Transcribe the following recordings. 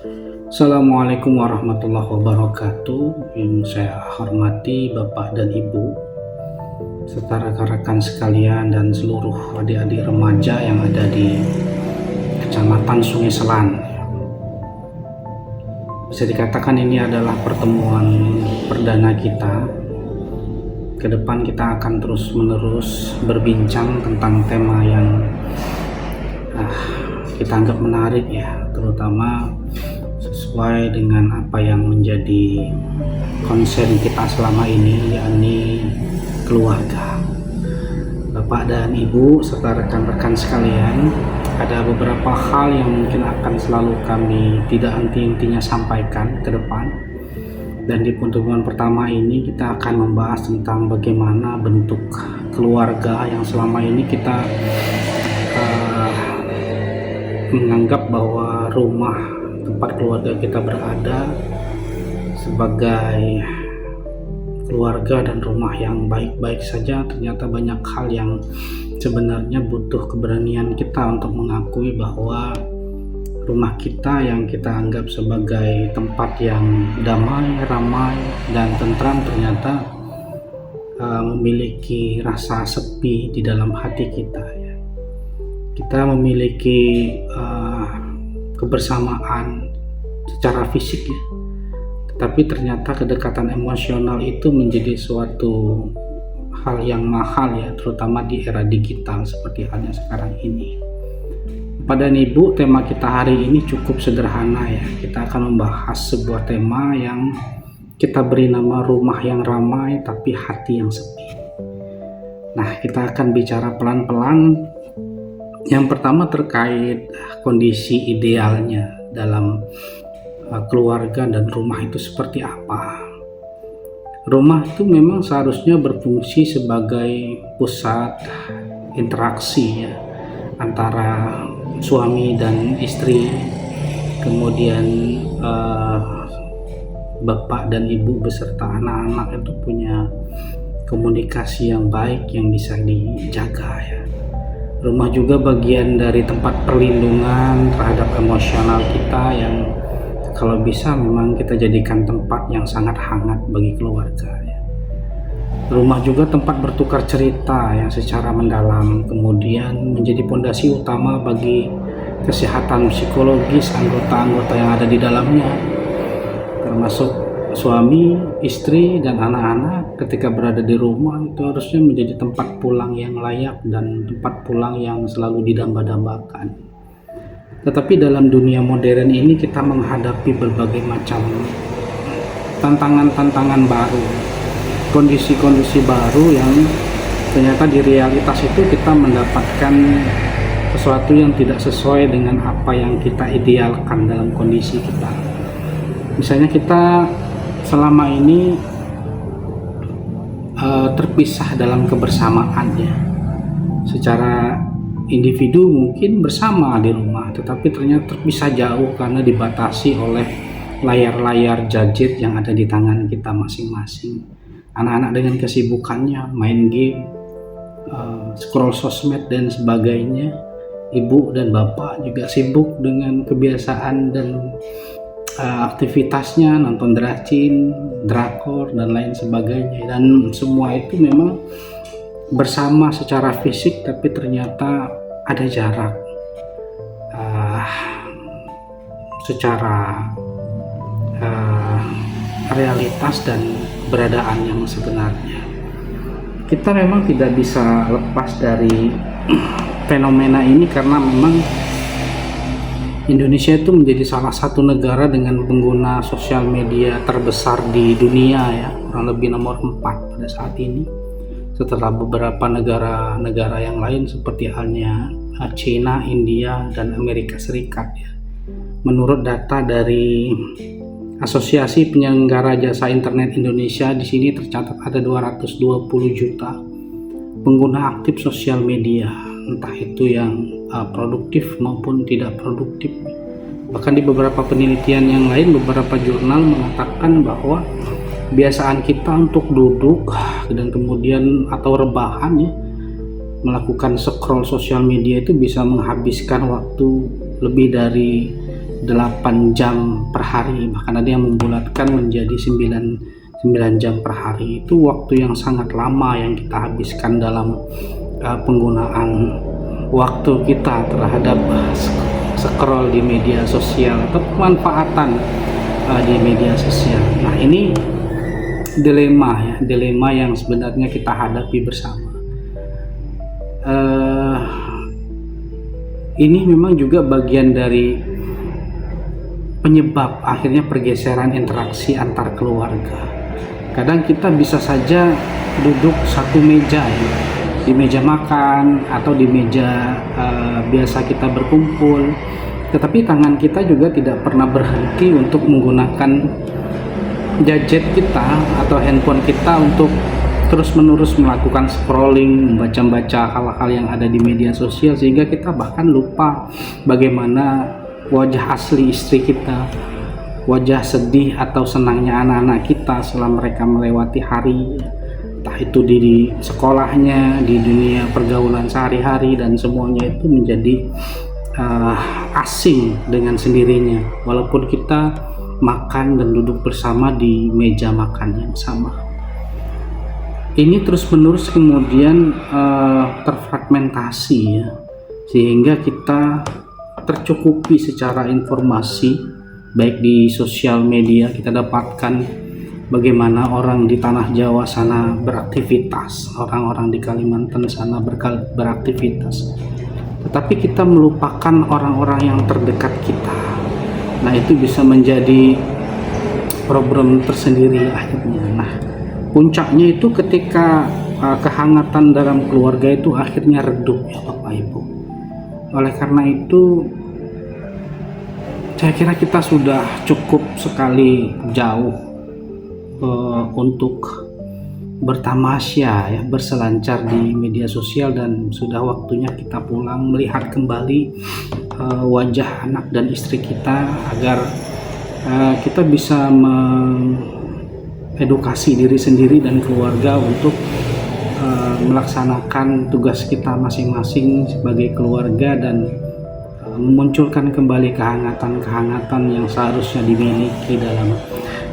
Assalamualaikum warahmatullahi wabarakatuh. Yang saya hormati Bapak dan Ibu, serta rekan-rekan sekalian dan seluruh adik-adik remaja yang ada di Kecamatan Sungai Selan. Bisa dikatakan ini adalah pertemuan perdana kita. Ke depan kita akan terus-menerus berbincang tentang tema yang kita anggap menarik ya, terutama sesuai dengan apa yang menjadi konsen kita selama ini, yakni keluarga. Bapak dan Ibu serta rekan-rekan sekalian, ada beberapa hal yang mungkin akan selalu kami tidak henti-hentinya sampaikan ke depan. Dan di pertemuan pertama ini kita akan membahas tentang bagaimana bentuk keluarga yang selama ini kita menganggap bahwa rumah tempat keluarga kita berada sebagai keluarga dan rumah yang baik-baik saja. Ternyata banyak hal yang sebenarnya butuh keberanian kita untuk mengakui bahwa rumah kita yang kita anggap sebagai tempat yang damai, ramai, dan tentram ternyata memiliki rasa sepi di dalam hati kita ya. Kita memiliki kebersamaan secara fisik ya, tetapi ternyata kedekatan emosional itu menjadi suatu hal yang mahal ya, terutama di era digital seperti halnya sekarang ini. Pada Ibu, tema kita hari ini cukup sederhana ya. Kita akan membahas sebuah tema yang kita beri nama rumah yang ramai tapi hati yang sepi. Nah, kita akan bicara pelan-pelan. Yang pertama terkait kondisi idealnya dalam keluarga dan rumah itu seperti apa. Rumah itu memang seharusnya berfungsi sebagai pusat interaksi ya, antara suami dan istri, kemudian bapak dan ibu beserta anak-anak itu punya komunikasi yang baik yang bisa dijaga ya. Rumah juga bagian dari tempat perlindungan terhadap emosional kita yang kalau bisa memang kita jadikan tempat yang sangat hangat bagi keluarga ya. Rumah juga tempat bertukar cerita yang secara mendalam, kemudian menjadi pondasi utama bagi kesehatan psikologis anggota-anggota yang ada di dalamnya, termasuk suami, istri, dan anak-anak. Ketika berada di rumah itu harusnya menjadi tempat pulang yang layak dan tempat pulang yang selalu didamba-dambakan. Tetapi dalam dunia modern ini kita menghadapi berbagai macam tantangan-tantangan baru, kondisi-kondisi baru yang ternyata di realitas itu kita mendapatkan sesuatu yang tidak sesuai dengan apa yang kita idealkan dalam kondisi kita. Misalnya kita selama ini terpisah dalam kebersamaannya. Secara individu mungkin bersama di rumah, tetapi ternyata terpisah jauh karena dibatasi oleh layar-layar gadget yang ada di tangan kita masing-masing. Anak-anak dengan kesibukannya main game, scroll sosmed dan sebagainya. Ibu dan bapak juga sibuk dengan kebiasaan dan aktivitasnya, nonton drakor dan lain sebagainya, dan semua itu memang bersama secara fisik tapi ternyata ada jarak secara realitas dan keberadaan yang sebenarnya. Kita memang tidak bisa lepas dari fenomena ini karena memang Indonesia itu menjadi salah satu negara dengan pengguna sosial media terbesar di dunia ya, kurang lebih nomor 4 pada saat ini, setelah beberapa negara-negara yang lain seperti halnya China, India, dan Amerika Serikat ya. Menurut data dari Asosiasi Penyelenggara Jasa Internet Indonesia, di sini tercatat ada 220 juta pengguna aktif sosial media, entah itu yang produktif maupun tidak produktif. Bahkan di beberapa penelitian yang lain, beberapa jurnal mengatakan bahwa kebiasaan kita untuk duduk dan kemudian atau rebahan ya, melakukan scroll sosial media itu bisa menghabiskan waktu lebih dari 8 jam per hari, bahkan ada yang membulatkan menjadi 9 jam per hari. Itu waktu yang sangat lama yang kita habiskan dalam penggunaan waktu kita terhadap scroll di media sosial atau pemanfaatan di media sosial. Nah, ini dilema yang sebenarnya kita hadapi bersama. Ini memang juga bagian dari penyebab akhirnya pergeseran interaksi antar keluarga. Kadang kita bisa saja duduk satu meja ya, di meja makan atau di meja biasa kita berkumpul, tetapi tangan kita juga tidak pernah berhenti untuk menggunakan gadget kita atau handphone kita untuk terus-menerus melakukan scrolling, membaca-baca hal-hal yang ada di media sosial, sehingga kita bahkan lupa bagaimana wajah asli istri kita, wajah sedih atau senangnya anak-anak kita setelah mereka melewati hari, entah itu di sekolahnya, di dunia pergaulan sehari-hari, dan semuanya itu menjadi asing dengan sendirinya, walaupun kita makan dan duduk bersama di meja makan yang sama. Ini terus-menerus kemudian terfragmentasi ya, sehingga kita tercukupi secara informasi, baik di sosial media kita dapatkan bagaimana orang di tanah Jawa sana beraktivitas, orang-orang di Kalimantan sana beraktivitas, tetapi kita melupakan orang-orang yang terdekat kita. Nah, itu bisa menjadi problem tersendiri akhirnya. Nah, puncaknya itu ketika kehangatan dalam keluarga itu akhirnya redup ya Bapak Ibu. Oleh karena itu saya kira kita sudah cukup sekali jauh untuk bertamasya ya, berselancar di media sosial, dan sudah waktunya kita pulang melihat kembali wajah anak dan istri kita agar kita bisa mengedukasi diri sendiri dan keluarga untuk melaksanakan tugas kita masing-masing sebagai keluarga dan memunculkan kembali kehangatan-kehangatan yang seharusnya dimiliki dalam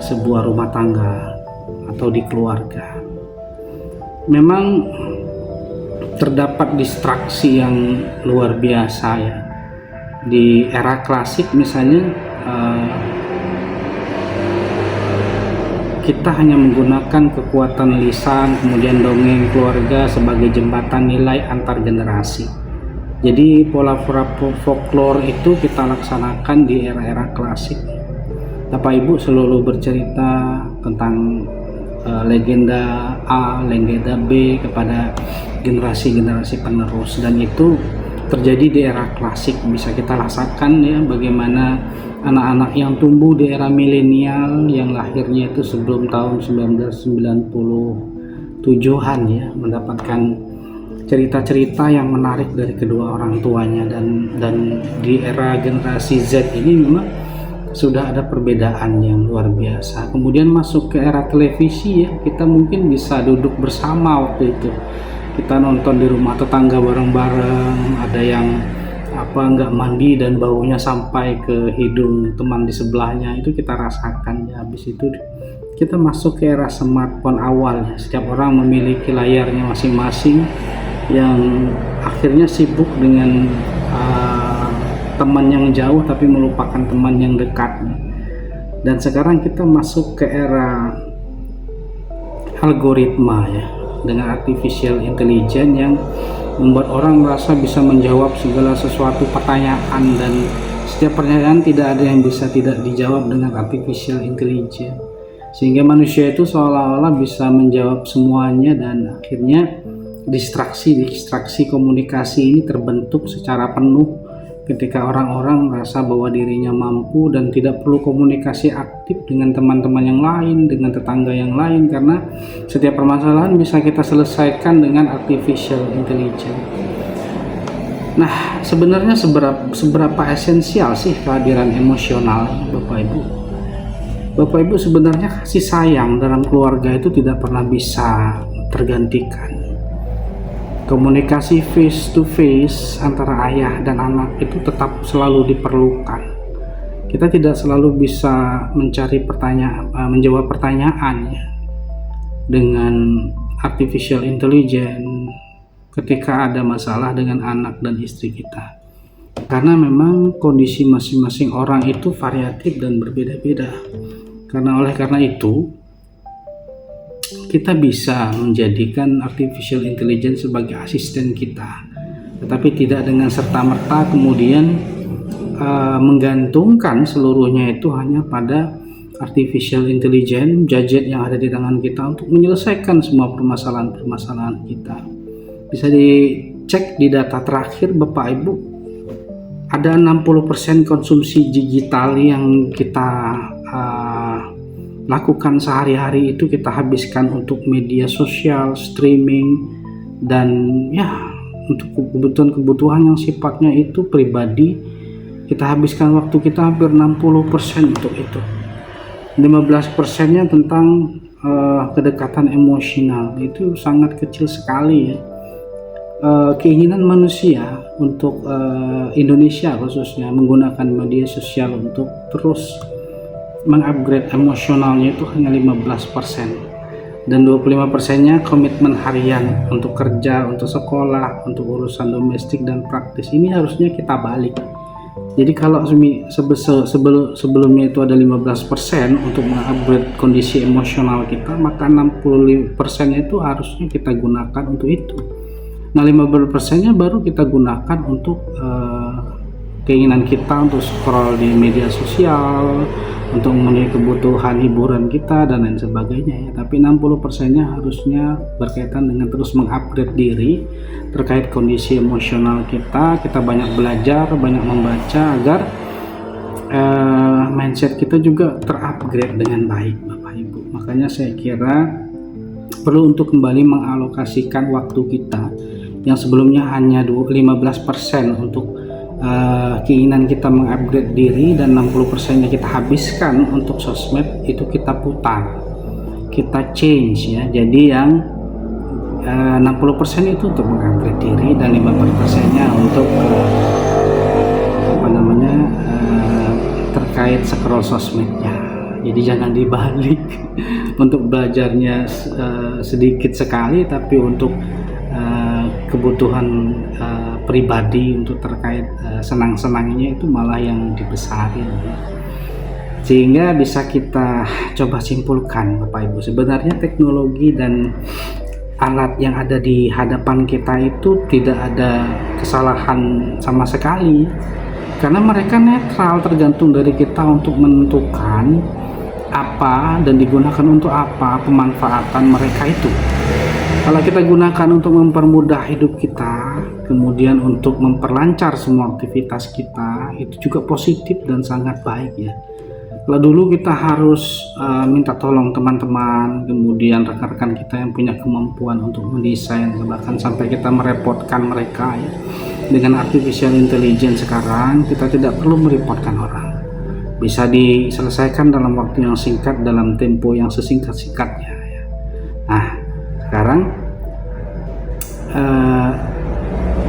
sebuah rumah tangga atau di keluarga. Memang terdapat distraksi yang luar biasa ya. Di era klasik misalnya kita hanya menggunakan kekuatan lisan, kemudian dongeng keluarga sebagai jembatan nilai antar generasi. Jadi pola folklore itu kita laksanakan di era-era klasik. Bapak Ibu selalu bercerita tentang legenda A, legenda B kepada generasi-generasi penerus, dan itu terjadi di era klasik. Bisa kita rasakan ya bagaimana anak-anak yang tumbuh di era milenial yang lahirnya itu sebelum tahun 1997-an ya, mendapatkan cerita-cerita yang menarik dari kedua orang tuanya, dan di era generasi Z ini memang sudah ada perbedaan yang luar biasa. Kemudian masuk ke era televisi ya, kita mungkin bisa duduk bersama waktu itu, kita nonton di rumah tetangga bareng-bareng, ada yang nggak mandi dan baunya sampai ke hidung teman di sebelahnya, itu kita rasakan ya. Habis itu kita masuk ke era smartphone awal ya, setiap orang memiliki layarnya masing-masing yang akhirnya sibuk dengan teman yang jauh tapi melupakan teman yang dekat. Dan sekarang kita masuk ke era algoritma ya, dengan artificial intelligence yang membuat orang merasa bisa menjawab segala sesuatu pertanyaan, dan setiap pertanyaan tidak ada yang bisa tidak dijawab dengan artificial intelligence, sehingga manusia itu seolah-olah bisa menjawab semuanya, dan akhirnya distraksi komunikasi ini terbentuk secara penuh ketika orang-orang merasa bahwa dirinya mampu dan tidak perlu komunikasi aktif dengan teman-teman yang lain, dengan tetangga yang lain, karena setiap permasalahan bisa kita selesaikan dengan artificial intelligence. Nah, sebenarnya seberapa esensial sih kehadiran emosional Bapak Ibu? Bapak Ibu, sebenarnya kasih sayang dalam keluarga itu tidak pernah bisa tergantikan. Komunikasi face to face antara ayah dan anak itu tetap selalu diperlukan. kita tidak selalu bisa mencari pertanyaan, menjawab pertanyaan ya, dengan artificial intelligence ketika ada masalah dengan anak dan istri kita, karena memang kondisi masing-masing orang itu variatif dan berbeda-beda. Oleh karena itu kita bisa menjadikan artificial intelligence sebagai asisten kita, tetapi tidak dengan serta-merta kemudian menggantungkan seluruhnya itu hanya pada artificial intelligence, gadget yang ada di tangan kita untuk menyelesaikan semua permasalahan-permasalahan kita. Bisa dicek di data terakhir Bapak Ibu, ada 60% konsumsi digital yang kita lakukan sehari-hari itu kita habiskan untuk media sosial, streaming, dan ya untuk kebutuhan-kebutuhan yang sifatnya itu pribadi. Kita habiskan waktu kita hampir 60% untuk itu. 15%-nya tentang kedekatan emosional, itu sangat kecil sekali ya. Keinginan manusia untuk Indonesia khususnya menggunakan media sosial untuk terus mengupgrade emosionalnya itu hanya 15%, dan 25%-nya komitmen harian untuk kerja, untuk sekolah, untuk urusan domestik dan praktis. Ini harusnya kita balik. Jadi kalau sebelumnya itu ada 15% untuk mengupgrade kondisi emosional kita, maka 60% itu harusnya kita gunakan untuk itu. Nah, 15%-nya baru kita gunakan untuk keinginan kita untuk scroll di media sosial, untuk memenuhi kebutuhan hiburan kita dan lain sebagainya ya. Tapi 60%-nya harusnya berkaitan dengan terus mengupgrade diri terkait kondisi emosional kita. Kita banyak belajar, banyak membaca agar mindset kita juga terupgrade dengan baik Bapak Ibu. Makanya saya kira perlu untuk kembali mengalokasikan waktu kita yang sebelumnya hanya 15% untuk keinginan kita mengupgrade diri, dan 60%-nya kita habiskan untuk sosmed, itu kita putar, kita change ya. Jadi yang 60% itu untuk mengupgrade diri dan 15%-nya untuk terkait scroll sosmednya. Jadi jangan dibalik untuk belajarnya sedikit sekali, tapi untuk kebutuhan pribadi untuk terkait senang-senangnya itu malah yang dibesarin. Sehingga bisa kita coba simpulkan Bapak Ibu, sebenarnya teknologi dan alat yang ada di hadapan kita itu tidak ada kesalahan sama sekali, karena mereka netral, tergantung dari kita untuk menentukan apa dan digunakan untuk apa pemanfaatan mereka itu. Kalau kita gunakan untuk mempermudah hidup kita, kemudian untuk memperlancar semua aktivitas kita, itu juga positif dan sangat baik ya. Kalau dulu kita harus minta tolong teman-teman, kemudian rekan-rekan kita yang punya kemampuan untuk mendesain, bahkan sampai kita merepotkan mereka ya. Dengan artificial intelligence sekarang kita tidak perlu merepotkan orang, bisa diselesaikan dalam waktu yang singkat, dalam tempo yang sesingkat-singkatnya ya. Nah, sekarang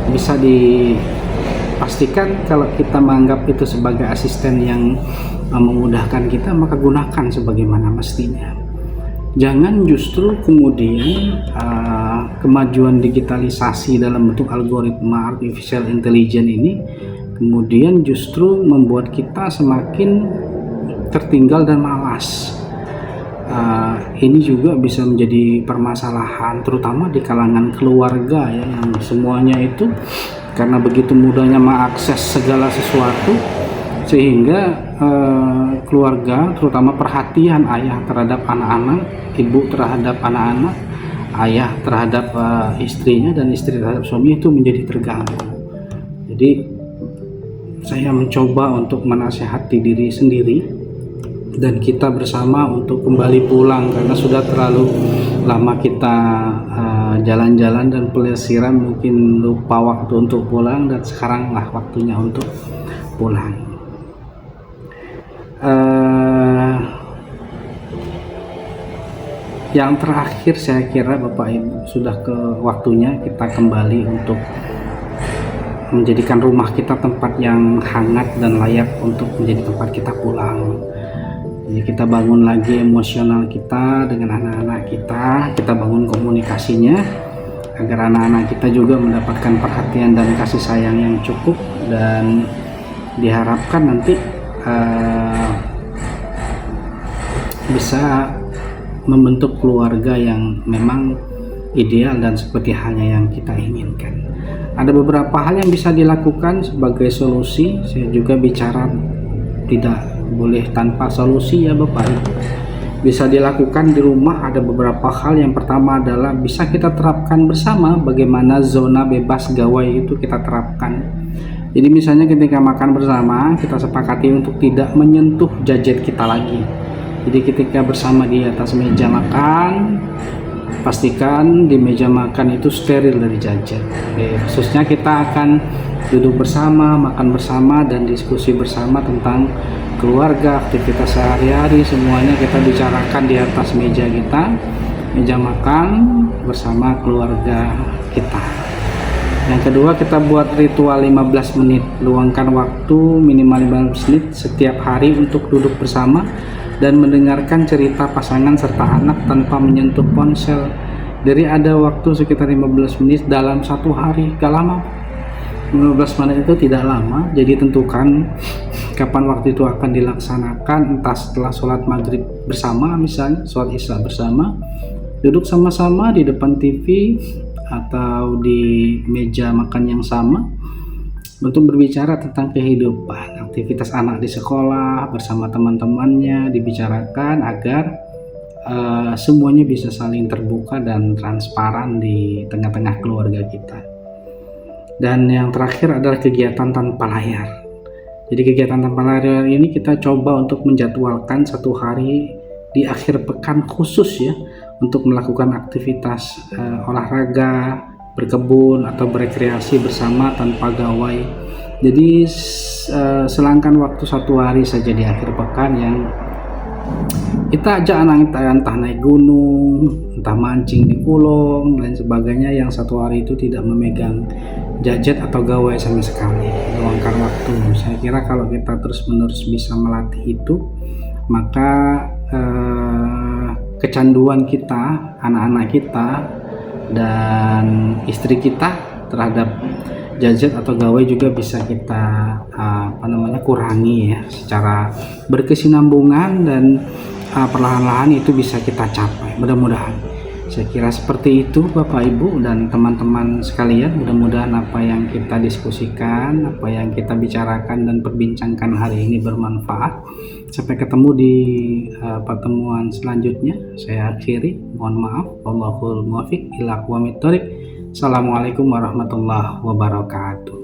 bisa dipastikan kalau kita menganggap itu sebagai asisten yang memudahkan kita, maka gunakan sebagaimana mestinya. Jangan justru kemudian kemajuan digitalisasi dalam bentuk algoritma artificial intelligence ini kemudian justru membuat kita semakin tertinggal dan malas. Ini juga bisa menjadi permasalahan terutama di kalangan keluarga ya, yang semuanya itu karena begitu mudahnya mengakses segala sesuatu, sehingga keluarga, terutama perhatian ayah terhadap anak-anak, ibu terhadap anak-anak, ayah terhadap istrinya, dan istri terhadap suami itu menjadi terganggu. Jadi saya mencoba untuk menasihati diri sendiri dan kita bersama untuk kembali pulang, karena sudah terlalu lama kita jalan-jalan dan pelesiran, mungkin lupa waktu untuk pulang, dan sekaranglah waktunya untuk pulang. Yang terakhir saya kira Bapak Ibu, sudah ke waktunya kita kembali untuk menjadikan rumah kita tempat yang hangat dan layak untuk menjadi tempat kita pulang. Jadi kita bangun lagi emosional kita dengan anak-anak kita bangun komunikasinya agar anak-anak kita juga mendapatkan perhatian dan kasih sayang yang cukup, dan diharapkan nanti bisa membentuk keluarga yang memang ideal dan seperti halnya yang kita inginkan. Ada beberapa hal yang bisa dilakukan sebagai solusi. Saya juga bicara tidak boleh tanpa solusi ya Bapak Ibu. Bisa dilakukan di rumah ada beberapa hal. Yang pertama adalah bisa kita terapkan bersama bagaimana zona bebas gawai itu kita terapkan. Jadi misalnya ketika makan bersama kita sepakati untuk tidak menyentuh gadget kita lagi. Jadi ketika bersama di atas meja makan, pastikan di meja makan itu steril dari gadget. Khususnya kita akan duduk bersama, makan bersama, dan diskusi bersama tentang keluarga, aktivitas sehari-hari, semuanya kita bicarakan di atas meja kita, meja makan bersama keluarga kita. Yang kedua, kita buat ritual 15 menit, luangkan waktu minimal 15 menit setiap hari untuk duduk bersama dan mendengarkan cerita pasangan serta anak tanpa menyentuh ponsel. Jadi ada waktu sekitar 15 menit dalam satu hari, gak lama. 15 menit itu tidak lama, jadi tentukan kapan waktu itu akan dilaksanakan, entah setelah sholat maghrib bersama, misalnya sholat isya bersama, duduk sama-sama di depan TV atau di meja makan yang sama untuk berbicara tentang kehidupan, aktivitas anak di sekolah bersama teman-temannya dibicarakan agar semuanya bisa saling terbuka dan transparan di tengah-tengah keluarga kita. Dan yang terakhir adalah kegiatan tanpa layar. Jadi kegiatan tanpa layar ini kita coba untuk menjadwalkan satu hari di akhir pekan khusus ya untuk melakukan aktivitas olahraga, berkebun atau berekreasi bersama tanpa gawai. Jadi selangkan waktu satu hari saja di akhir pekan yang kita ajak anak kita entah naik gunung, entah mancing di Kulong dan sebagainya, yang satu hari itu tidak memegang gadget atau gawai sama sekali, luangkan waktu. Saya kira kalau kita terus-menerus bisa melatih itu, maka kecanduan kita, anak-anak kita dan istri kita terhadap gadget atau gawai juga bisa kita kurangi ya, secara berkesinambungan, dan perlahan-lahan itu bisa kita capai, mudah-mudahan. Saya kira seperti itu Bapak Ibu dan teman-teman sekalian. Mudah-mudahan apa yang kita diskusikan, apa yang kita bicarakan dan perbincangkan hari ini bermanfaat. Sampai ketemu di pertemuan selanjutnya. Saya akhiri, mohon maaf. Wallahul muwaffiq ila aqwamit thoriq. Assalamualaikum warahmatullahi wabarakatuh.